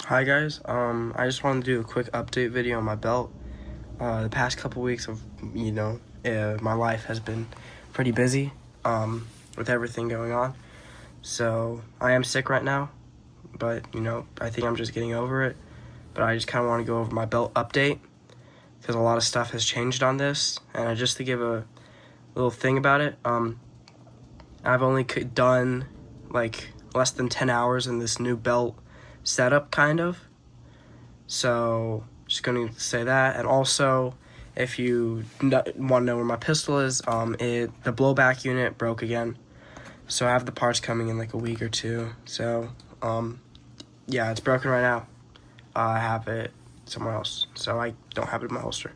Hi guys, I just wanted to do a quick update video on my belt. The past couple weeks of, my life has been pretty busy, with everything going on. So, I am sick right now, but, I think I'm just getting over it. But I just kind of want to go over my belt update, because a lot of stuff has changed on this. And just to give a little thing about it, I've only done, less than 10 hours in this new belt setup, kind of. So just going to say that. And also, if you want to know where my pistol is, the blowback unit broke again, so I have the parts coming in like a week or two. So yeah, it's broken right now. I have it somewhere else, so I don't have it in my holster.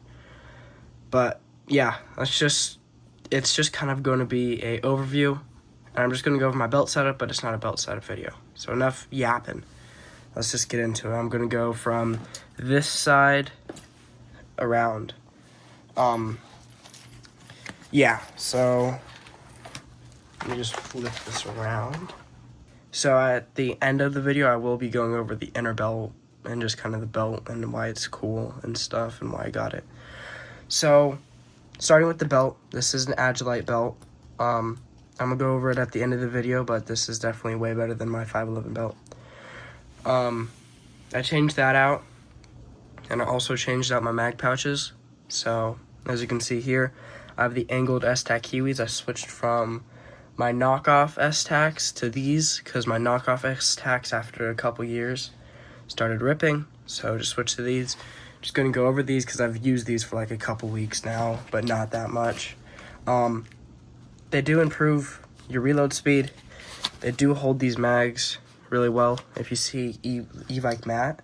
But yeah, it's just kind of going to be a overview, and I'm just going to go over my belt setup, but it's not a belt setup video, so enough yapping. Let's just get into it. I'm going to go from this side around. Yeah, so let me just flip this around. So at the end of the video, I will be going over the inner belt and just kind of the belt and why it's cool and stuff and why I got it. So starting with the belt, this is an Agelite belt. I'm going to go over it at the end of the video, but this is definitely way better than my 511 belt. I changed that out, and I also changed out my mag pouches. So as you can see here, I have the angled Estac Kywis. I switched from my knockoff Estacs to these because my knockoff Estacs after a couple years started ripping, so just switched to these. Just going to go over these because I've used these for like a couple weeks now, but not that much. They do improve your reload speed. They do hold these mags really well. If you see Like Matt,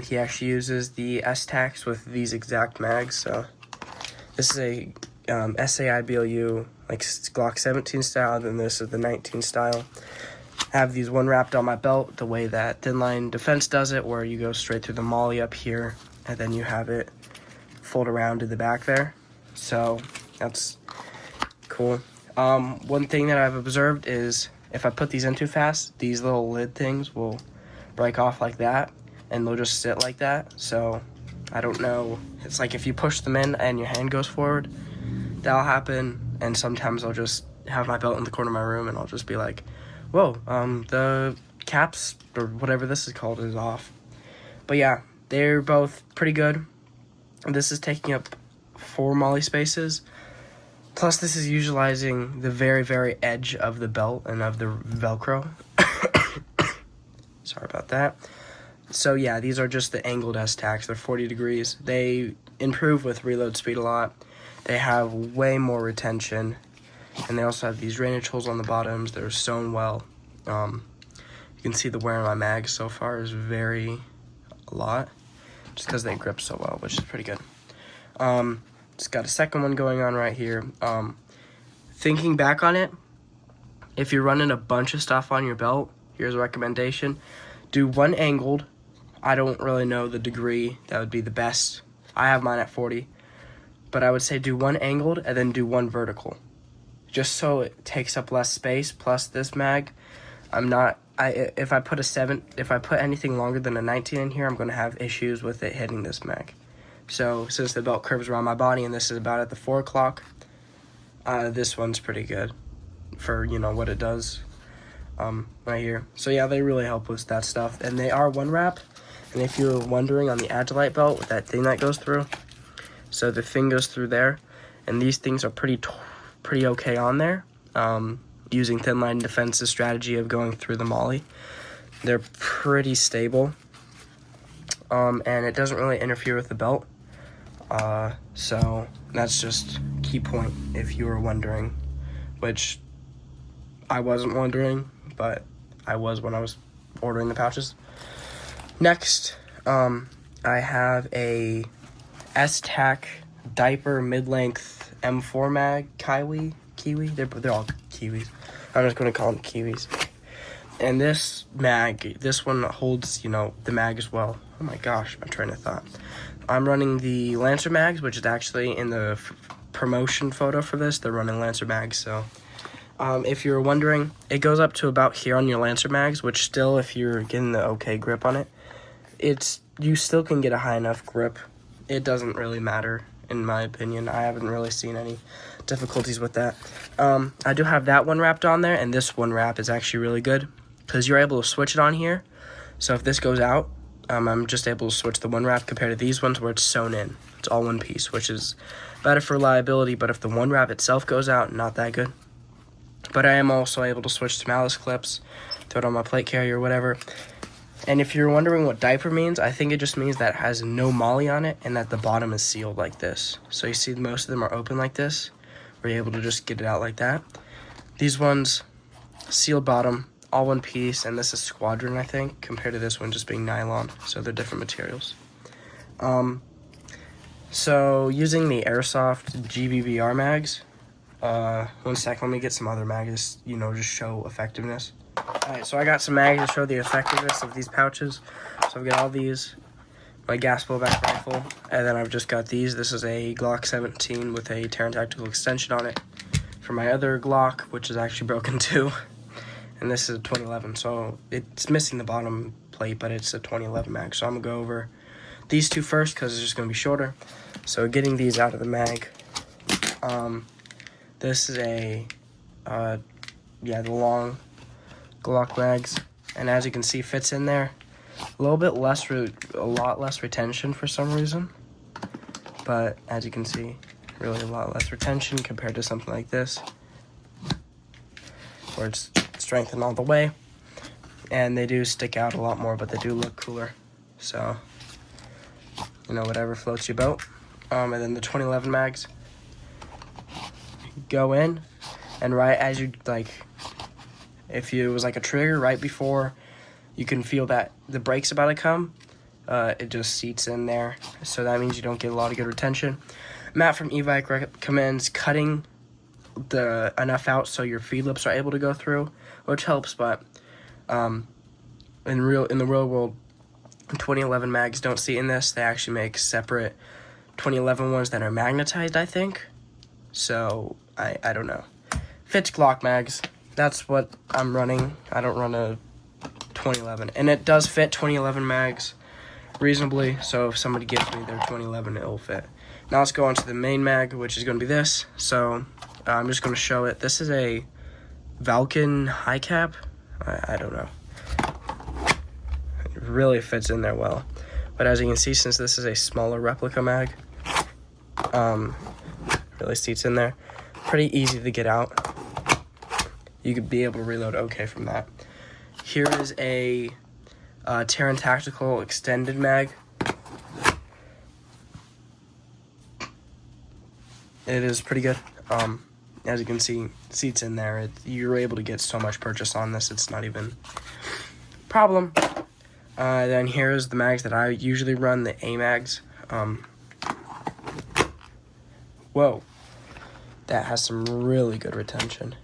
he actually uses the Estacs with these exact mags. So this is a SAI BLU like Glock 17 style, and then this is the 19 style. I have these one wrapped on my belt the way that Thin Line Defense does it, where you go straight through the molly up here and then you have it fold around to the back there. So that's cool. One thing that I've observed is if I put these in too fast, these little lid things will break off like that, and they'll just sit like that. So I don't know. It's like if you push them in and your hand goes forward, that'll happen. And sometimes I'll just have my belt in the corner of my room, and I'll just be like, whoa, the caps, or whatever this is called, is off. But yeah, they're both pretty good. This is taking up 4 molly spaces. Plus, this is utilizing the very, very edge of the belt and of the Velcro. Sorry about that. So yeah, these are just the angled Estacs. They're 40 degrees. They improve with reload speed a lot. They have way more retention. And they also have these drainage holes on the bottoms. They're sewn well. You can see the wear on my mags so far is a lot. Just because they grip so well, which is pretty good. Just got a second one going on right here. Thinking back on it, if you're running a bunch of stuff on your belt, here's a recommendation. Do one angled. I don't really know the degree that would be the best. I have mine at 40. But I would say do one angled and then do one vertical, just so it takes up less space. Plus this mag, if I put anything longer than a 19 in here, I'm going to have issues with it hitting this mag. So since the belt curves around my body and this is about at the 4 o'clock, this one's pretty good for, what it does right here. So yeah, they really help with that stuff. And they are one wrap. And if you're wondering, on the Agelite belt with that thing that goes through, so the thing goes through there, and these things are pretty okay on there. Using Thin Line Defense's strategy of going through the molly, they're pretty stable. And it doesn't really interfere with the belt. So that's just key point if you were wondering, which I wasn't wondering, but I was when I was ordering the pouches. Next, I have a Esstac diaper mid-length M4 mag Kywi. They're all Kiwis. I'm just going to call them Kiwis. And this one holds, the mag as well. Oh my gosh, my train of thought. I'm running the Lancer mags, which is actually in the promotion photo for this. They're running Lancer mags, so if you're wondering, it goes up to about here on your Lancer mags, which still, if you're getting the okay grip on it, you still can get a high enough grip. It doesn't really matter, in my opinion. I haven't really seen any difficulties with that. I do have that one wrapped on there, and this one wrap is actually really good because you're able to switch it on here. So if this goes out, I'm just able to switch the one wrap compared to these ones where it's sewn in. It's all one piece, which is better for reliability, but if the one wrap itself goes out, not that good. But I am also able to switch to malice clips, throw it on my plate carrier or whatever. And if you're wondering what diaper means, I think it just means that it has no molly on it and that the bottom is sealed like this. So you see most of them are open like this, where you're able to just get it out like that. These ones, sealed bottom, all one piece, and this is squadron, I think, compared to this one just being nylon. So they're different materials. So using the Airsoft GBBR mags, one sec, let me get some other mags, just show effectiveness. Alright, so I got some mags to show the effectiveness of these pouches. So I've got all these, my gas blowback rifle, and then I've just got these. This is a Glock 17 with a Terran Tactical extension on it for my other Glock, which is actually broken too. And this is a 2011, so it's missing the bottom plate, but it's a 2011 mag. So I'm going to go over these two first because it's just going to be shorter. So getting these out of the mag, this is the long Glock mags, and as you can see, fits in there. A lot less retention for some reason, but as you can see, really a lot less retention compared to something like this, where it's strengthened all the way, and they do stick out a lot more, but they do look cooler. So, whatever floats your boat. And then the 2011 mags go in, and right as you if it was like a trigger right before you can feel that the brake's about to come, it just seats in there. So that means you don't get a lot of good retention. Matt from Evike recommends cutting enough out so your feed lips are able to go through, which helps. But in the real world, 2011 mags don't seat in this. They actually make separate 2011 ones that are magnetized, I think. So I don't know. Fits Glock mags. That's what I'm running. I don't run a 2011. And it does fit 2011 mags reasonably, so if somebody gives me their 2011, it'll fit. Now let's go on to the main mag, which is going to be this. So I'm just going to show it. This is a Vulcan high cap. I don't know. It really fits in there well. But as you can see, since this is a smaller replica mag, really seats in there. Pretty easy to get out. You could be able to reload okay from that. Here is a Terran Tactical extended mag. It is pretty good. As you can see, seats in there. You're able to get so much purchase on this, it's not even a problem. Then here's the mags that I usually run, the A mags. Whoa, that has some really good retention.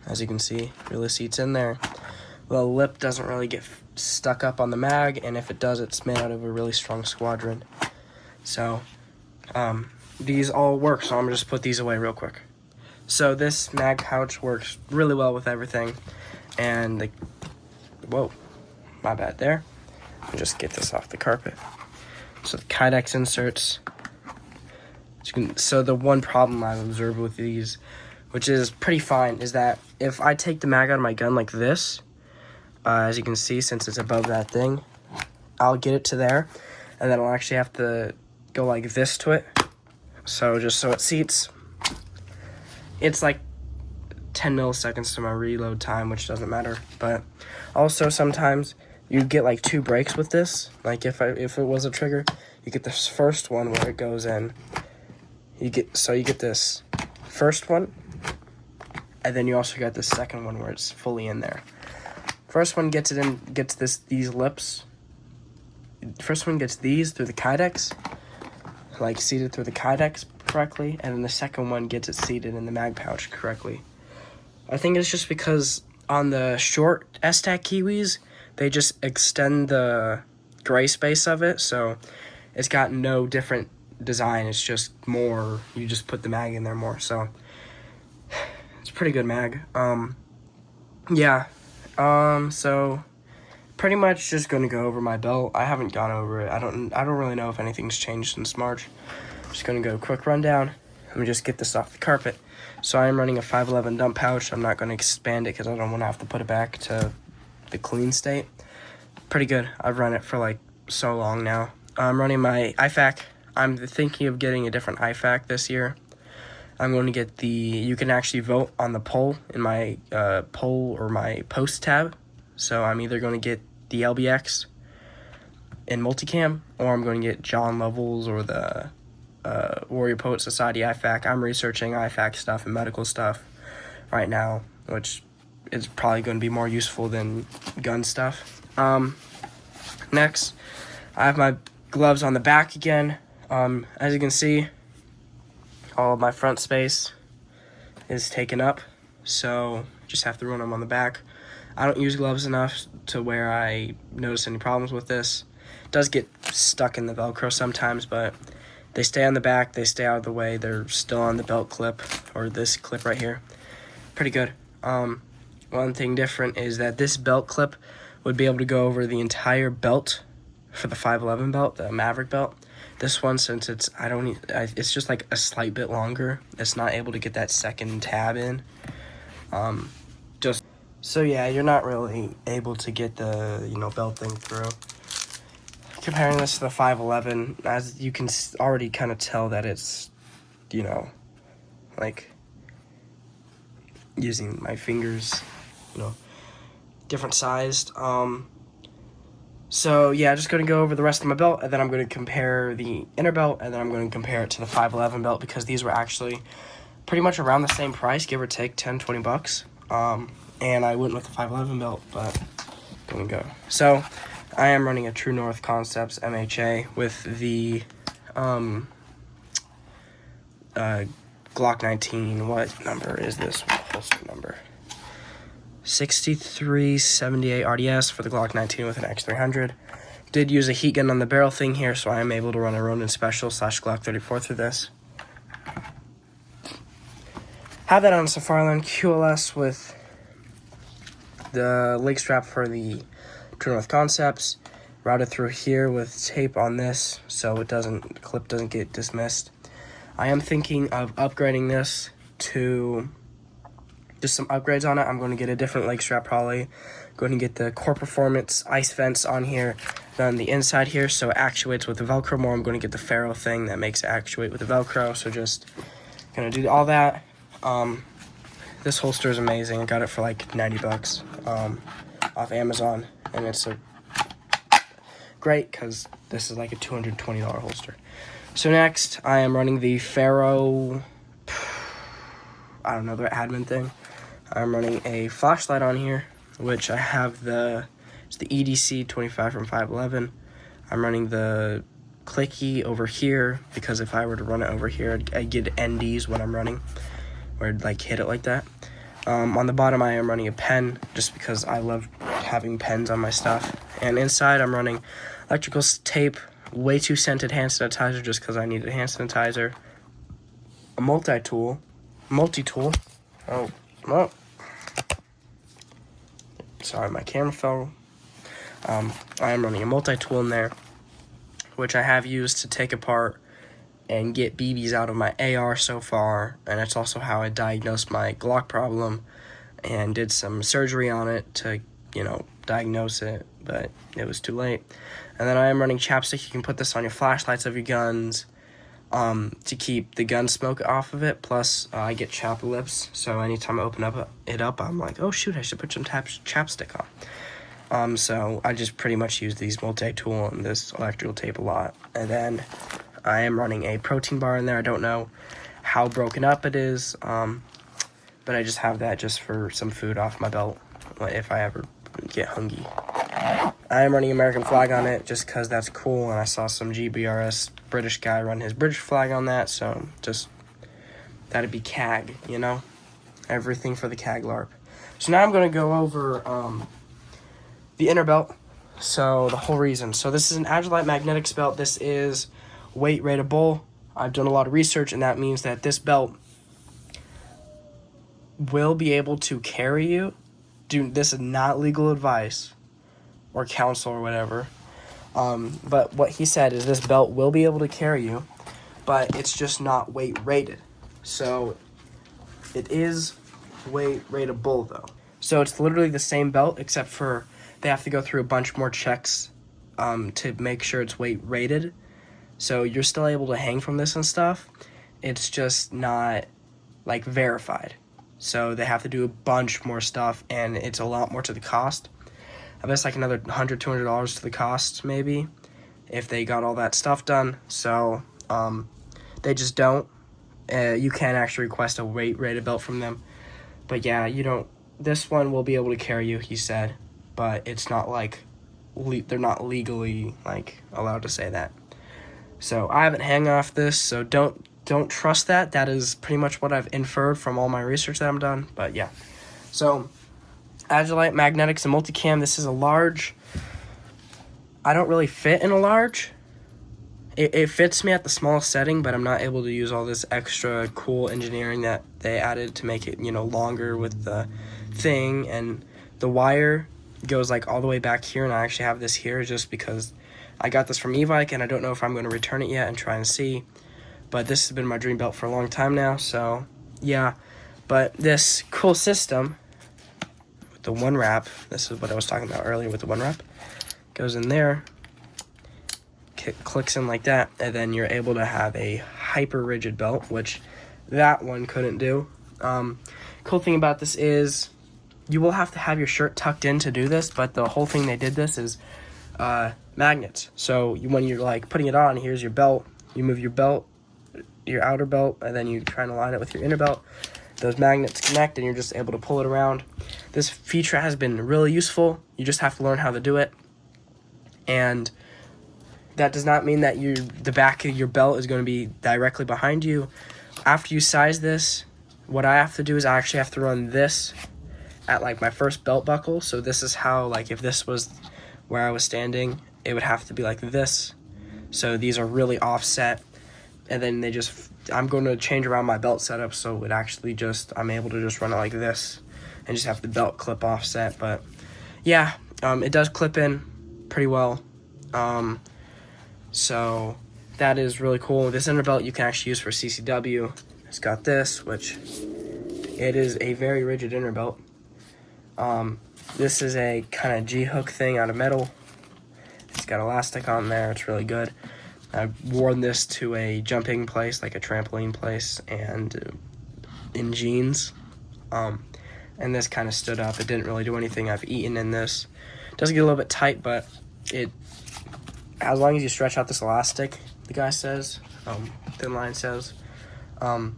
As you can see, really seats in there. The lip doesn't really get stuck up on the mag, and if it does, it's made out of a really strong squadron. So, these all work, so I'm gonna just put these away real quick. So this mag pouch works really well with everything, and whoa, my bad there. Let me just get this off the carpet. So the Kydex inserts. So the one problem I've observed with these, which is pretty fine, is that if I take the mag out of my gun like this, as you can see, since it's above that thing, I'll get it to there, and then I'll actually have to go like this to it. So just so it seats, it's like 10 milliseconds to my reload time, which doesn't matter. But also sometimes you get like two breaks with this. Like if it was a trigger, you get this first one where it goes in. You get this first one, and then you also got the second one where it's fully in there. First one gets these lips. First one gets these through the Kydex, like seated through the Kydex correctly, and then the second one gets it seated in the mag pouch correctly. I think it's just because on the short Esstac Kywis, they just extend the gray space of it, so it's got no different design. It's just more, you just put the mag in there more, so it's a pretty good mag. So pretty much just going to go over my belt. I haven't gone over it. I don't really know if anything's changed since March. I'm just going to go quick rundown. Let me just get this off the carpet. So I am running a 511 dump pouch. I'm not going to expand it because I don't want to have to put it back to the clean state. Pretty good. I've run it for like so long now. I'm running my IFAC. I'm thinking of getting a different IFAC this year. I'm going to get you can actually vote on the poll in my poll or my post tab. So I'm either going to get the LBX in multicam, or I'm going to get John Lovell's or the Warrior Poet Society IFAC. I'm researching IFAC stuff and medical stuff right now, which is probably going to be more useful than gun stuff. Next, I have my gloves on the back again. As you can see, all of my front space is taken up, so just have to run them on the back. I don't use gloves enough to where I notice any problems with this. It does get stuck in the Velcro sometimes, but they stay on the back, they stay out of the way, they're still on the belt clip, or this clip right here. Pretty good. One thing different is that this belt clip would be able to go over the entire belt for the 511 belt, the Maverick belt. This one, since it's just like a slight bit longer, it's not able to get that second tab in. So yeah, you're not really able to get the belt thing through. Comparing this to the 511, as you can already kind of tell that it's like using my fingers, different sized. So yeah, just going to go over the rest of my belt, and then I'm going to compare the inner belt, and then I'm going to compare it to the 511 belt, because these were actually pretty much around the same price, give or take 10-20 bucks. And I went with the 511 belt, but going to go. So I am running a True North Concepts MHA with the Glock 19. What number is this holster number? 6378 RDS for the Glock 19 with an X300. Did use a heat gun on the barrel thing here, so I am able to run a Ronin Special / Glock 34 through this. Have that on Safariland QLS with the leg strap for the True North Concepts. Routed through here with tape on this, so the clip doesn't get dismissed. I am thinking of upgrading this to just some upgrades on it. I'm going to get a different leg strap probably. Going to get the Core Performance ice vents on here, then the inside here so it actuates with the Velcro more. I'm going to get the ferro thing that makes it actuate with the Velcro, so just going to do all that. This holster is amazing. I got it for like 90 bucks off Amazon, and it's great because this is like a $220 holster. So next, I am running the ferro, I don't know, the admin thing. I'm running a flashlight on here, which I have it's the EDC 25 from 511. I'm running the clicky over here, because if I were to run it over here, I'd get NDs when I'm running, or I'd like hit it like that. On the bottom, I am running a pen, just because I love having pens on my stuff. And inside, I'm running electrical tape, way too scented hand sanitizer, just because I needed hand sanitizer. A multi-tool. Oh, sorry, my camera fell. I am running a multi-tool in there, which I have used to take apart and get BBs out of my AR so far, and that's also how I diagnosed my Glock problem and did some surgery on it to, diagnose it, but it was too late. And then I am running chapstick. You can put this on your flashlights of your guns to keep the gun smoke off of it. Plus, I get chapped lips, so anytime I open it up, I'm like, oh shoot, I should put some chapstick on. So I just pretty much use these multi-tool and this electrical tape a lot. And then I am running a protein bar in there. I don't know how broken up it is, but I just have that just for some food off my belt if I ever get hungry. I am running American flag on it just because that's cool, and I saw some GBRS British guy run his British flag on that, so just that'd be CAG, everything for the CAG LARP. So now I'm going to go over the inner belt. So the whole reason. So this is an Aglite Magnetix belt. This is weight rateable. I've done a lot of research, and that means that this belt will be able to carry you. Dude, this is not legal advice, or council or whatever. But what he said is this belt will be able to carry you, but it's just not weight rated. So it is weight rateable though. So it's literally the same belt, except for they have to go through a bunch more checks to make sure it's weight rated. So you're still able to hang from this and stuff. It's just not like verified. So they have to do a bunch more stuff, and it's a lot more to the cost. I bet it's like another $100, $200 to the cost maybe if they got all that stuff done. So they just don't. You can actually request a weight rated belt from them. But yeah, you don't. This one will be able to carry you, he said, but it's not like they're not legally like allowed to say that. So I haven't hung off this, so don't trust that. That is pretty much what I've inferred from all my research that I'm done. But yeah, so Aglite Magnetix and multicam. This is a large. I don't really fit in a large. It fits me at the smallest setting, but I'm not able to use all this extra cool engineering that they added to make it, longer with the thing. And the wire goes like all the way back here, and I actually have this here just because I got this from e-bike, and I don't know if I'm going to return it yet and try and see. But this has been my dream belt for a long time now, so yeah. But this cool system with the onewrap, this is what I was talking about earlier with the onewrap, goes in there, clicks in like that, and then you're able to have a hyper rigid belt, which that one couldn't do. Cool thing about this is you will have to have your shirt tucked in to do this, but the whole thing they did this is magnets. So when you're like putting it on, here's your belt, you move your belt, your outer belt, and then you try and align it with your inner belt. Those magnets connect and you're just able to pull it around. This feature has been really useful. You just have to learn how to do it. And that does not mean that the back of your belt is going to be directly behind you. After you size this, what I have to do is I actually have to run this at like my first belt buckle. So this is how, like, if this was where I was standing, it would have to be like this. So these are really offset, and then I'm going to change around my belt setup so it actually I'm able to just run it like this and just have the belt clip offset. But yeah, it does clip in pretty well. So that is really cool. This inner belt you can actually use for CCW. It's got this, which it is a very rigid inner belt. This is a kind of G-hook thing out of metal. It's got elastic on there. It's really good. I've worn this to a jumping place, like a trampoline place, and in jeans. And this kind of stood up. It didn't really do anything. I've eaten in this. It does get a little bit tight, but as long as you stretch out this elastic, the guy says, Thin Line says, then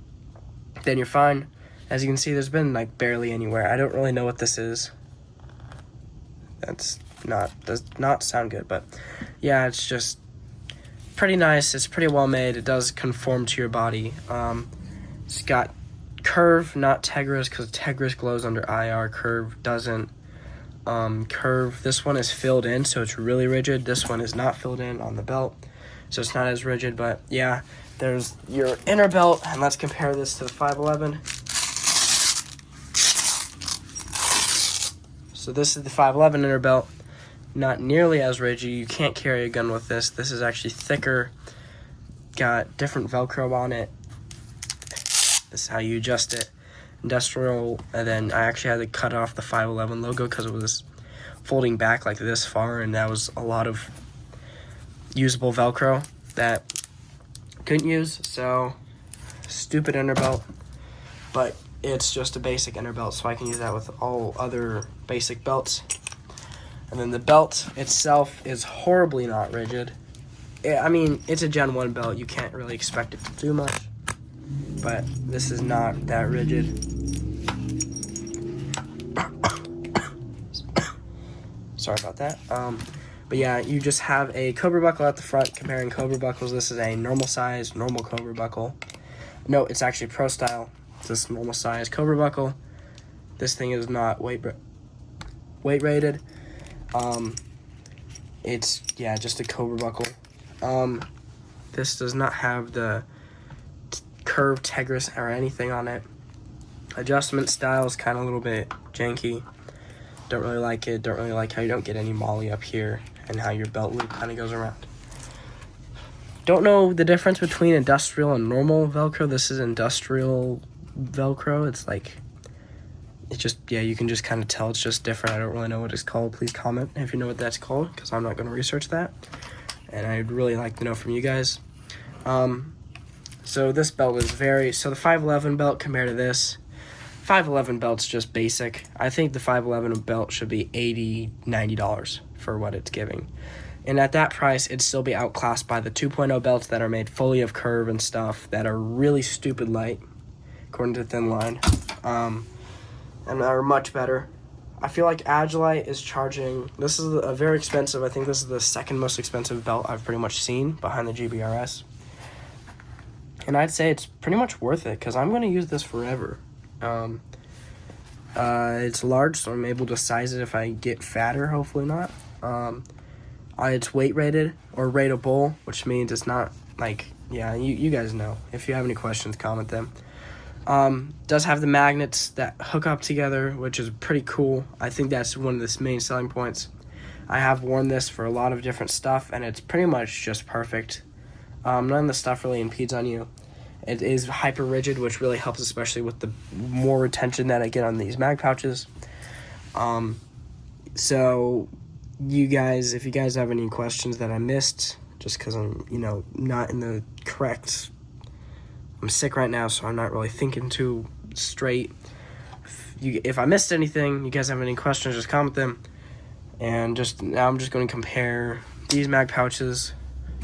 you're fine. As you can see, there's been like barely anywhere. I don't really know what this is. Does not sound good, but yeah, it's just pretty nice. It's pretty well made. It does conform to your body. It's got curve, not Tegris, because Tegris glows under IR. Curve doesn't. Curve, this one is filled in, so it's really rigid. This one is not filled in on the belt, so it's not as rigid. But yeah, there's your inner belt, and let's compare this to the 511. So this is the 511 inner belt. Not nearly as rigid. You can't carry a gun with this. This is actually thicker. Got different Velcro on it. This is how you adjust it. Industrial, and then I actually had to cut off the 511 logo because it was folding back like this far, and that was a lot of usable Velcro that couldn't use. So stupid inner belt, but it's just a basic inner belt, so I can use that with all other basic belts. And then the belt itself is horribly not rigid. I mean, it's a Gen 1 belt. You can't really expect it to do much, but this is not that rigid. Sorry about that. But yeah, you just have a Cobra buckle at the front. Comparing Cobra buckles, this is a normal size, normal Cobra buckle. No, it's actually pro style. It's this normal size Cobra buckle. This thing is not weight rated. It's, yeah, just a Cobra buckle. This does not have the curved Tegris or anything on it. Adjustment style is kind of a little bit janky. Don't really like it. Don't really like how you don't get any molly up here and how your belt loop kind of goes around. Don't know the difference between industrial and normal Velcro. This is industrial Velcro. It's like, it's just, yeah, you can just kind of tell it's just different. I don't really know what it's called. Please comment if you know what that's called, because I'm not going to research that. And I'd really like to know from you guys. So this belt is so the 511 belt compared to this, 511 belt's just basic. I think the 511 belt should be $80, $90 for what it's giving. And at that price, it'd still be outclassed by the 2.0 belts that are made fully of curve and stuff that are really stupid light, according to Thin Line, and are much better. I feel like Agelite is charging, this is a very expensive, I think this is the second most expensive belt I've pretty much seen behind the GBRS. And I'd say it's pretty much worth it, because I'm going to use this forever. It's large, so I'm able to size it if I get fatter, hopefully not. It's weight rated or rateable, which means it's not like, yeah, you guys know. If you have any questions, comment them. Does have the magnets that hook up together, which is pretty cool. I think that's one of the main selling points. I have worn this for a lot of different stuff, and it's pretty much just perfect. None of the stuff really impedes on you. It is hyper rigid, which really helps, especially with the more retention that I get on these mag pouches. So you guys, if you guys have any questions that I missed, just because I'm, not in the correct, I'm sick right now, so I'm not really thinking too straight. If I missed anything, you guys have any questions, just comment them. And now I'm just going to compare these mag pouches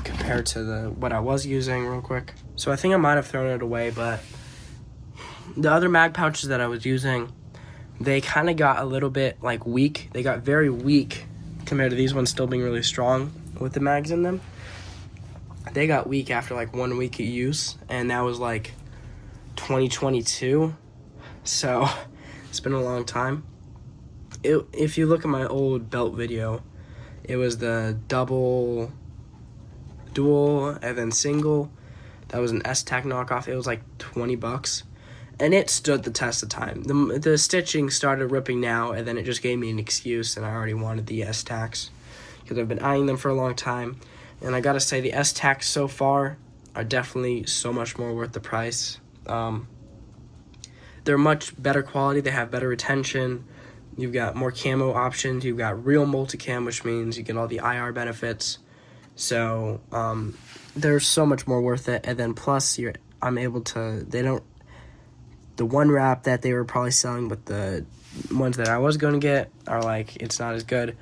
compared to what I was using real quick. So I think I might have thrown it away, but the other mag pouches that I was using, they kind of got a little bit like weak. They got very weak compared to these ones still being really strong with the mags in them. They got weak after like 1 week of use, and that was like 2022. So it's been a long time. If you look at my old belt video, it was the double, dual, and then single. That was an Esstac knockoff. It was like $20, and it stood the test of time. The stitching started ripping now, and then it just gave me an excuse, and I already wanted the Estacs because I've been eyeing them for a long time. And I gotta say, the Estacs so far are definitely so much more worth the price. They're much better quality. They have better retention. You've got more camo options. You've got real multicam, which means you get all the IR benefits. So they're so much more worth it. And then plus, I'm able to, the onewrap that they were probably selling, but the ones that I was going to get are like, it's not as good.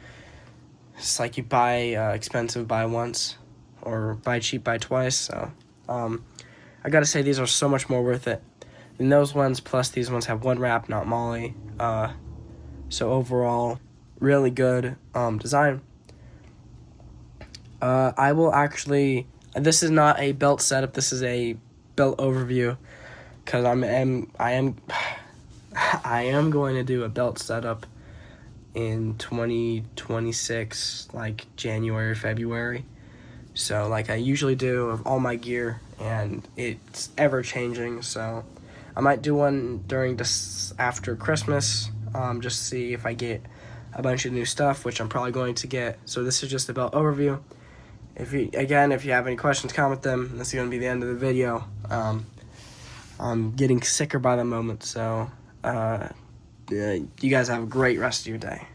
It's like you buy expensive, buy once, or buy cheap, buy twice. So I gotta say, these are so much more worth it than those ones. Plus, these ones have onewrap, not molly. So overall, really good design. I will actually, this is not a belt setup, this is a belt overview, because I am going to do a belt setup in 2026, like January, February. So like I usually do of all my gear, and it's ever changing. So I might do one during this after Christmas, just to see if I get a bunch of new stuff, which I'm probably going to get. So this is just a belt overview. If you have any questions, comment them. This is going to be the end of the video. I'm getting sicker by the moment, so you guys have a great rest of your day.